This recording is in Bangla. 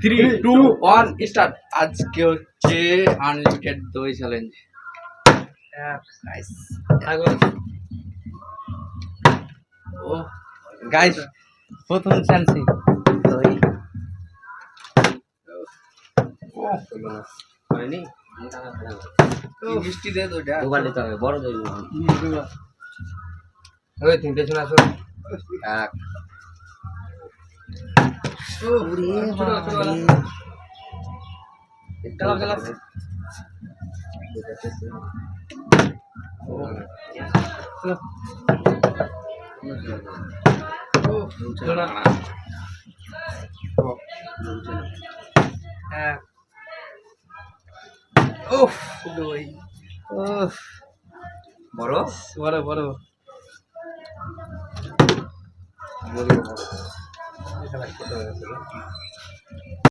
3 2 1 স্টার্ট। আজকে হচ্ছে আনলিমিটেড দই চ্যালেঞ্জ। নাইস। ও গাইস, প্রথম চান্সই দই। হয়নি মিষ্টি দে দইটা দুবার দিতে হবে, বড় দই ওই তিনটে চলে আসো। এক বড় বড় বড়